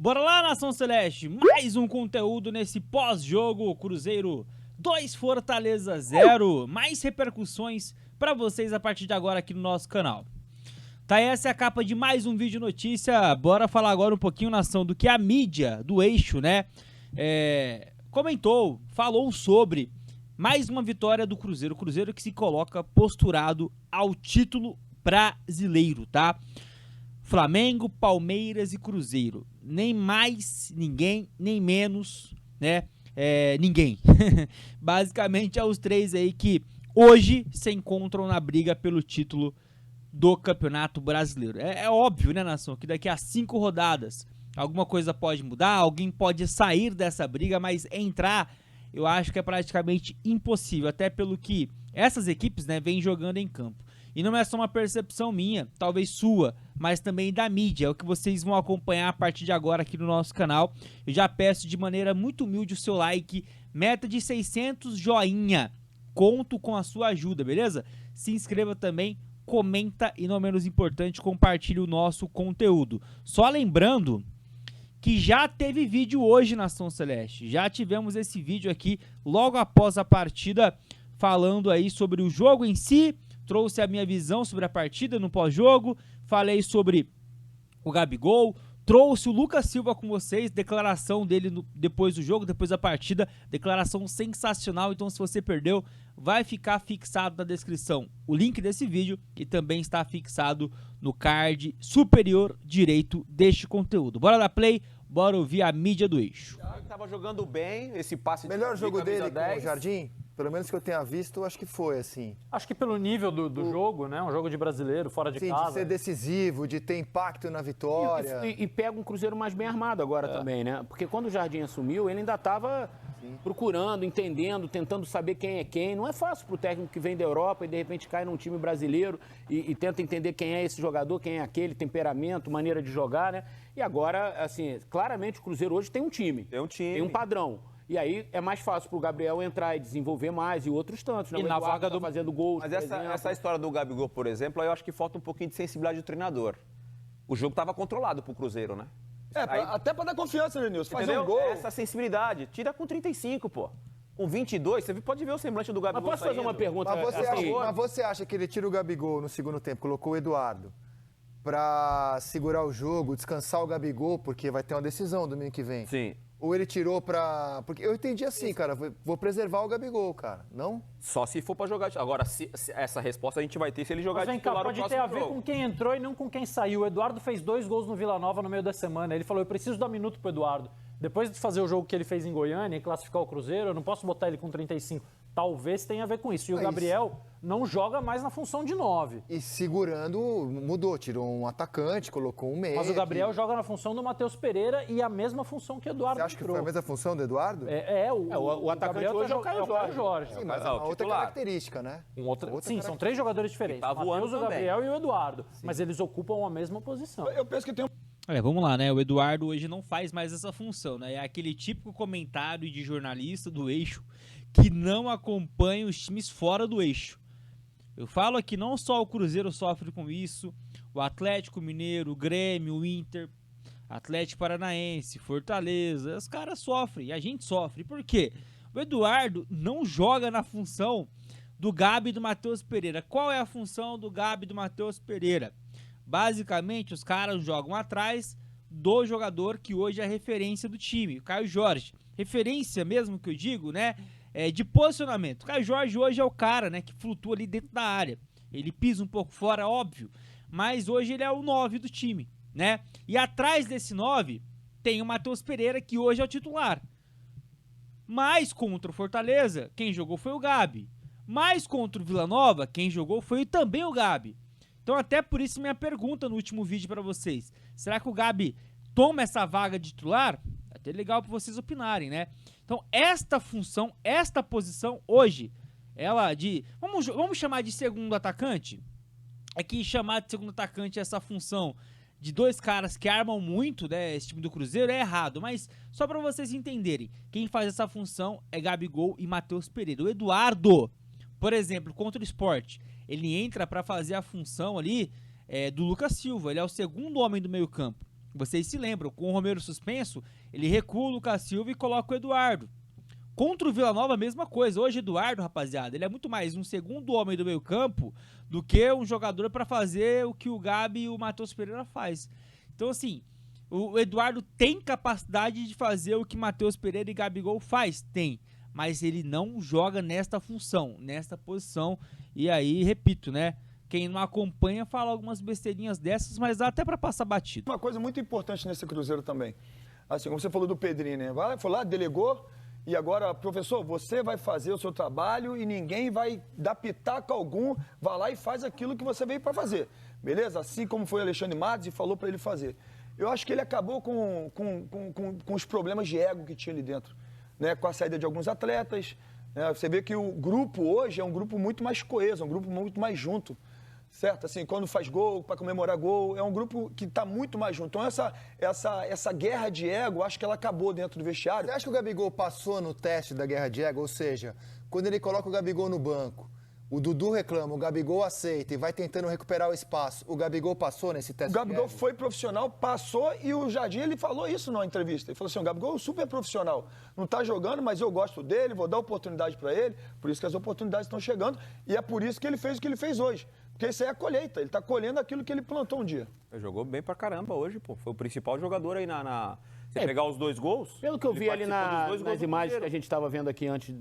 Bora lá, Nação Celeste, mais um conteúdo nesse pós-jogo, Cruzeiro 2, Fortaleza 0, mais repercussões pra vocês a partir de agora aqui no nosso canal. Tá, essa é a capa de mais um vídeo notícia. Bora falar agora um pouquinho, Nação, do que a mídia do Eixo, né, falou sobre mais uma vitória do Cruzeiro. O Cruzeiro que se coloca posturado ao título brasileiro, tá? Flamengo, Palmeiras e Cruzeiro. Nem mais ninguém, nem menos, né? Ninguém. Basicamente é os três aí que hoje se encontram na briga pelo título do Campeonato Brasileiro. É óbvio, né, Nação, que daqui a 5 rodadas alguma coisa pode mudar, alguém pode sair dessa briga, mas entrar eu acho que é praticamente impossível, até pelo que essas equipes, né, vêm jogando em campo. E não é só uma percepção minha, talvez sua, mas também da mídia, é o que vocês vão acompanhar a partir de agora aqui no nosso canal. Eu já peço de maneira muito humilde o seu like, meta de 600 joinha, conto com a sua ajuda, beleza? Se inscreva também, comenta e, não menos importante, compartilhe o nosso conteúdo. Só lembrando que já teve vídeo hoje, Nação Celeste, já tivemos esse vídeo aqui logo após a partida, falando aí sobre o jogo em si, trouxe a minha visão sobre a partida no pós-jogo, falei sobre o Gabigol, trouxe o Lucas Silva com vocês, declaração dele depois do jogo, depois da partida, declaração sensacional. Então se você perdeu, vai ficar fixado na descrição o link desse vídeo e também está fixado no card superior direito deste conteúdo. Bora dar play, bora ouvir a mídia do Eixo. Tava jogando bem, esse passe melhor de jogo dele com 10. o Jardim, pelo menos que eu tenha visto, acho que foi assim. Acho que pelo nível do jogo, né? Um jogo de brasileiro, fora de casa. De ser decisivo, de ter impacto na vitória. E pega um Cruzeiro mais bem armado agora também, né? Porque quando o Jardim assumiu, ele ainda estava procurando, entendendo, tentando saber quem é quem. Não é fácil para o técnico que vem da Europa e de repente cai num time brasileiro e tenta entender quem é esse jogador, quem é aquele, temperamento, maneira de jogar, né? E agora, assim, claramente o Cruzeiro hoje tem um time. Tem um padrão. E aí é mais fácil pro Gabriel entrar e desenvolver mais e outros tantos, né? E na vaga do fazendo gols. Mas essa história do Gabigol, por exemplo, aí eu acho que falta um pouquinho de sensibilidade do treinador. O jogo estava controlado pro Cruzeiro, né? Até pra dar confiança, né, Nilson? Fazer Entendeu? um gol. Essa sensibilidade. Tira com 35, pô. Com 22, você pode ver o semblante do Gabigol. Mas posso fazer uma pergunta? Mas você acha que ele tira o Gabigol no segundo tempo, colocou o Eduardo, pra segurar o jogo, descansar o Gabigol, porque vai ter uma decisão domingo que vem? Sim. Ou ele tirou pra... Porque eu entendi assim, cara, vou preservar o Gabigol, cara, não? Só se for pra jogar. Agora, se essa resposta a gente vai ter se ele jogar Mas vem cá, titular no pode ter a próximo ver jogo. com quem entrou e não com quem saiu. O Eduardo fez 2 gols no Vila Nova no meio da semana. Ele falou, eu preciso dar minuto pro Eduardo. Depois de fazer o jogo que ele fez em Goiânia e classificar o Cruzeiro, eu não posso botar ele com 35. Talvez tenha a ver com isso. E o Gabriel não joga mais na função de 9. E segurando, mudou, tirou um atacante, colocou um meia. Mas o Gabriel joga na função do Matheus Pereira e a mesma função que o Eduardo Você acha que entrou. foi a mesma função do Eduardo? O atacante Gabriel hoje é o Caio Jorge. Sim, mas é Não, uma outra titular. característica, né? Sim, são 3 jogadores diferentes. tá O Matheus, voando o também. Gabriel e o Eduardo. Mas eles ocupam a mesma posição. Eu penso que tem Vamos lá, né? O Eduardo hoje não faz mais essa função, né? É aquele típico comentário de jornalista do Eixo que não acompanha os times fora do Eixo. Eu falo aqui, não só o Cruzeiro sofre com isso, o Atlético Mineiro, o Grêmio, o Inter, Atlético Paranaense, Fortaleza, os caras sofrem, e a gente sofre. Por quê? O Eduardo não joga na função do Gabi e do Matheus Pereira. Qual é a função do Gabi e do Matheus Pereira? Basicamente, os caras jogam atrás do jogador que hoje é a referência do time, o Caio Jorge. Referência mesmo que eu digo, né? De posicionamento. O Caio Jorge hoje é o cara, né, que flutua ali dentro da área. Ele pisa um pouco fora, óbvio, mas hoje ele é o 9 do time, né? E atrás desse 9 tem o Matheus Pereira, que hoje é o titular. Mas contra o Fortaleza, quem jogou foi o Gabi. Mas contra o Vila Nova, quem jogou foi também o Gabi. Então até por isso minha pergunta no último vídeo para vocês. Será que o Gabi toma essa vaga de titular? É até legal para vocês opinarem, né? Então esta função, esta posição hoje, ela de... Vamos chamar de segundo atacante? É que chamar de segundo atacante essa função de 2 caras que armam muito, né, esse time do Cruzeiro é errado, mas só para vocês entenderem, quem faz essa função é Gabigol e Matheus Pereira. O Eduardo, por exemplo, contra o Sport, ele entra para fazer a função ali do Lucas Silva, ele é o segundo homem do meio campo. Vocês se lembram, com o Romero suspenso, ele recua o Lucas Silva e coloca o Eduardo. Contra o Vila Nova, a mesma coisa. Hoje, Eduardo, rapaziada, ele é muito mais um segundo homem do meio campo do que um jogador para fazer o que o Gabi e o Matheus Pereira faz. Então, assim, o Eduardo tem capacidade de fazer o que Matheus Pereira e Gabigol faz? Tem. Mas ele não joga nesta função, nesta posição. E aí, repito, né? Quem não acompanha fala algumas besteirinhas dessas, mas dá até para passar batido. Uma coisa muito importante nesse Cruzeiro também. Assim, como você falou do Pedrinho, né? Foi lá, delegou, e agora, professor, você vai fazer o seu trabalho e ninguém vai dar pitaco algum, vai lá e faz aquilo que você veio para fazer. Beleza? Assim como foi o Alexandre Matos e falou para ele fazer. Eu acho que ele acabou com os problemas de ego que tinha ali dentro, né? Com a saída de alguns atletas. Né? Você vê que o grupo hoje é um grupo muito mais coeso, um grupo muito mais junto. Certo? Assim, quando faz gol, para comemorar gol, é um grupo que está muito mais junto. Então, essa guerra de ego, acho que ela acabou dentro do vestiário. Você acha que o Gabigol passou no teste da guerra de ego? Ou seja, quando ele coloca o Gabigol no banco, o Dudu reclama, o Gabigol aceita e vai tentando recuperar o espaço. O Gabigol passou nesse teste O Gabigol foi profissional, passou, e o Jardim, ele falou isso numa entrevista. Ele falou assim, o Gabigol é super profissional. Não está jogando, mas eu gosto dele, vou dar oportunidade para ele. Por isso que as oportunidades estão chegando. E é por isso que ele fez o que ele fez hoje. Porque isso aí é a colheita. Ele está colhendo aquilo que ele plantou um dia. Ele jogou bem pra caramba hoje, pô. Foi o principal jogador aí Você pegar os 2 gols... Pelo que eu vi ali nas imagens que a gente... gente estava vendo aqui antes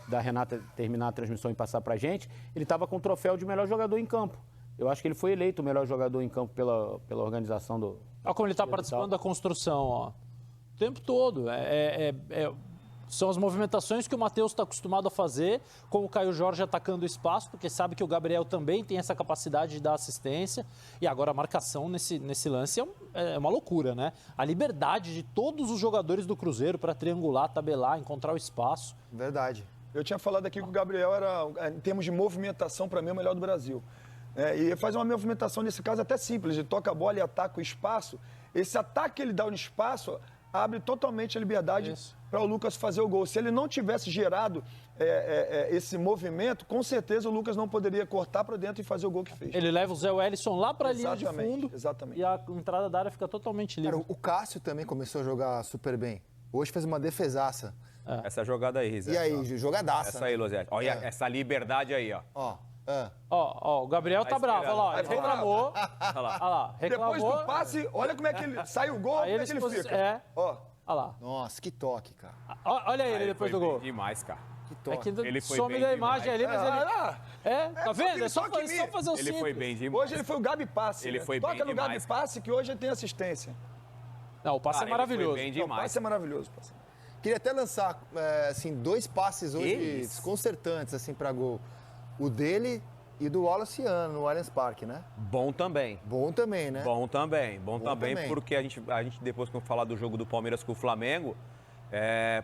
da Renata terminar a transmissão e passar pra gente, ele estava com o troféu de melhor jogador em campo. Eu acho que ele foi eleito o melhor jogador em campo pela organização do... Olha como ele está participando da construção, ó. O tempo todo. São as movimentações que o Matheus está acostumado a fazer, com o Caio Jorge atacando o espaço, porque sabe que o Gabriel também tem essa capacidade de dar assistência. E agora a marcação nesse lance é uma loucura, né? A liberdade de todos os jogadores do Cruzeiro para triangular, tabelar, encontrar o espaço. Verdade. Eu tinha falado aqui que o Gabriel era, em termos de movimentação, para mim, o melhor do Brasil. E faz uma movimentação, nesse caso, até simples. Ele toca a bola e ataca o espaço. Esse ataque que ele dá no espaço abre totalmente a liberdade para o Lucas fazer o gol. Se ele não tivesse gerado esse movimento, com certeza o Lucas não poderia cortar para dentro e fazer o gol que fez. Ele leva o Zé Wellison lá para a linha de fundo. Exatamente. E a entrada da área fica totalmente livre. Cara, o Cássio também começou a jogar super bem. Hoje fez uma defesaça. Essa jogada aí, Rizé. E aí, jogadaça, Essa né? aí, Lozete. Olha essa liberdade aí, ó. Ó, o Gabriel tá bravo, olha lá, ele reclamou. Olha lá, reclamou. Depois do passe, olha como é que ele sai o gol, Aí como é que ele fica. Olha lá. Nossa, que toque, cara. Olha ele depois do gol. Demais, cara. Que É toque. que Ele foi some bem da imagem ali, mas ele... tá vendo? É só toque em mim. fazer o Ele simples. foi bem demais. Hoje ele foi o Gabi Passe. Ele né? foi Toca bem no Gabi demais, Passe, que hoje ele tem assistência. Não, o passe Cara, é maravilhoso. Ele foi bem Não, o demais. passe é maravilhoso. Passe. Queria até lançar, assim, 2 passes hoje Eles? desconcertantes, assim, pra gol. O dele e do Wallace no Allianz Parque, né? Bom também. Bom também, né? Bom também, também, também. porque a gente depois que eu falar do jogo do Palmeiras com o Flamengo,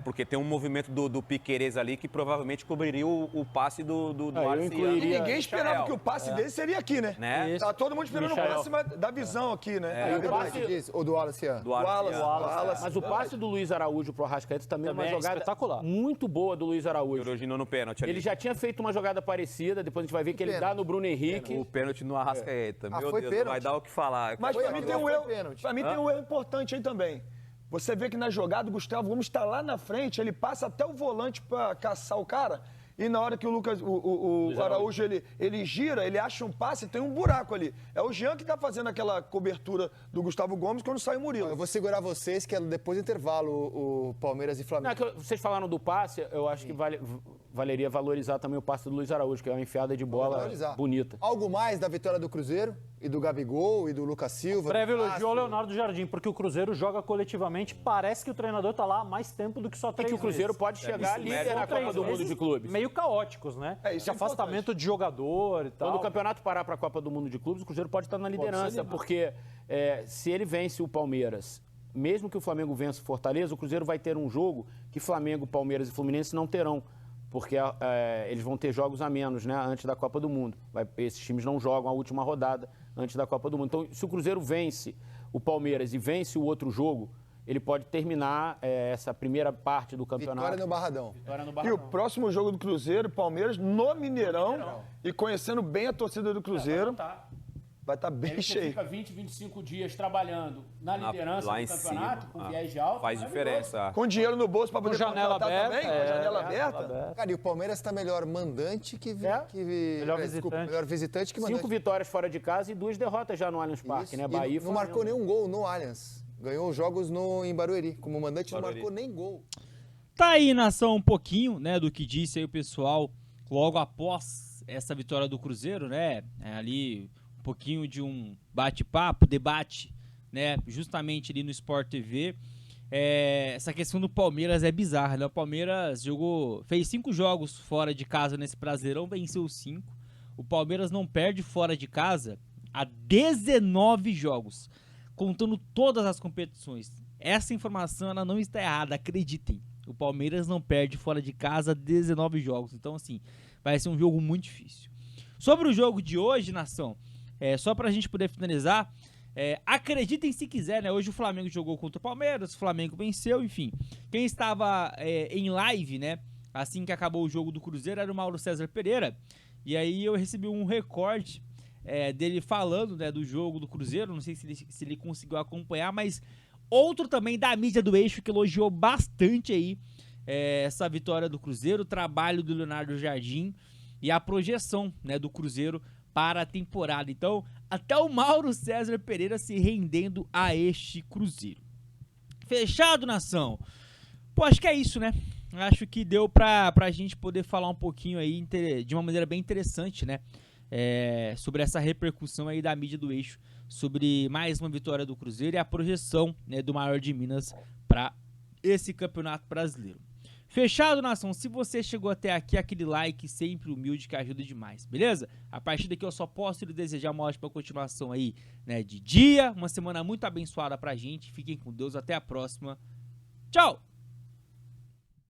porque tem um movimento do Piquerez ali que provavelmente cobriria o passe do eu Arce incluiria- E ninguém esperava que o passe dele seria aqui, né? Né? Isso. Tá todo mundo esperando Michael. o passe mas da visão aqui, né? O passe disso, ou do Wallace do Arce. Wallace. Mas o passe do Luiz Araújo pro Arrascaeta também é uma Também é jogada espetacular. muito boa do Luiz Ele Araújo. originou no pênalti ali. Ele já tinha feito uma jogada parecida, depois a gente vai ver que ele dá no Bruno Henrique. O pênalti no Arrascaeta. Meu foi Deus, pênalti? não vai dar o que falar. Mas Foi pra mim tem um foi erro. pênalti. Pra mim tem um erro importante aí também. Você vê que na jogada o Gustavo Gomes está lá na frente, ele passa até o volante para caçar o cara. E na hora que o Araújo ele gira, ele acha um passe, tem um buraco ali. É o Jean que está fazendo aquela cobertura do Gustavo Gomes quando sai o Murilo. Eu vou segurar vocês, que é depois do intervalo, o Palmeiras e Não, Flamengo. é que vocês falaram do passe, eu acho que valeria valorizar também o passe do Luiz Araújo, que é uma enfiada de bola Valorizar. bonita. Algo mais da vitória do Cruzeiro e do Gabigol e do Lucas Silva? Breve do elogio Cássio? ao Leonardo Jardim, porque o Cruzeiro joga coletivamente, parece que o treinador tá lá há mais tempo do que só E 3 que o Cruzeiro meses. pode chegar Isso, líder na são 3 Copa do Mundo meses de Clubes. meio caóticos, né? Isso De é afastamento de jogador e tal. Quando o campeonato parar para a Copa do Mundo de Clubes, o Cruzeiro pode estar na liderança, porque se ele vence o Palmeiras, mesmo que o Flamengo vença o Fortaleza, o Cruzeiro vai ter um jogo que Flamengo, Palmeiras e Fluminense não terão, porque eles vão ter jogos a menos, né, antes da Copa do Mundo. Esses times não jogam a última rodada antes da Copa do Mundo. Então, se o Cruzeiro vence o Palmeiras e vence o outro jogo, ele pode terminar essa primeira parte do campeonato. Vitória no Barradão. E o próximo jogo do Cruzeiro, Palmeiras, no Mineirão, e conhecendo bem a torcida do Cruzeiro. vai estar bem Ele cheio. fica 20, 25 dias trabalhando na liderança lá do em campeonato, cima. com viés de alta. Faz diferença. Com dinheiro no bolso para poder janela contratar aberta, também, com janela aberta. Cara, e o Palmeiras está melhor mandante que... melhor visitante que mandante. 5 vitórias fora de casa e 2 derrotas já no Allianz Parque, Isso. né? E Bahia e não marcou Flamengo. nenhum gol no Allianz. Ganhou jogos em Barueri. Como mandante não Barueri. marcou nem gol. Tá aí, nação, um pouquinho, né, do que disse aí o pessoal logo após essa vitória do Cruzeiro, né? Ali um pouquinho de um bate-papo, debate, né? Justamente ali no Sport TV. Essa questão do Palmeiras é bizarra, né? O Palmeiras fez 5 jogos fora de casa nesse Brasileirão, venceu 5. O Palmeiras não perde fora de casa há 19 jogos, contando todas as competições. Essa informação ela não está errada, acreditem. O Palmeiras não perde fora de casa 19 jogos. Então, assim, vai ser um jogo muito difícil. Sobre o jogo de hoje, nação, só pra gente poder finalizar, acreditem se quiser, né? Hoje o Flamengo jogou contra o Palmeiras, o Flamengo venceu, enfim. Quem estava em live, né, assim que acabou o jogo do Cruzeiro, era o Mauro César Pereira. E aí eu recebi um recorte dele falando, né, do jogo do Cruzeiro. Não sei se ele conseguiu acompanhar, mas outro também da mídia do Eixo que elogiou bastante aí essa vitória do Cruzeiro, o trabalho do Leonardo Jardim e a projeção, né, do Cruzeiro para a temporada. Então, até o Mauro César Pereira se rendendo a este Cruzeiro. Fechado, nação? Pô, acho que é isso, né? Acho que deu pra gente poder falar um pouquinho aí de uma maneira bem interessante, né? Sobre essa repercussão aí da mídia do Eixo, sobre mais uma vitória do Cruzeiro e a projeção, né, do maior de Minas para esse Campeonato Brasileiro. Fechado, nação? Se você chegou até aqui, aquele like sempre humilde que ajuda demais, beleza? A partir daqui eu só posso lhe desejar uma ótima continuação aí, né, de dia, uma semana muito abençoada pra gente. Fiquem com Deus, até a próxima. Tchau!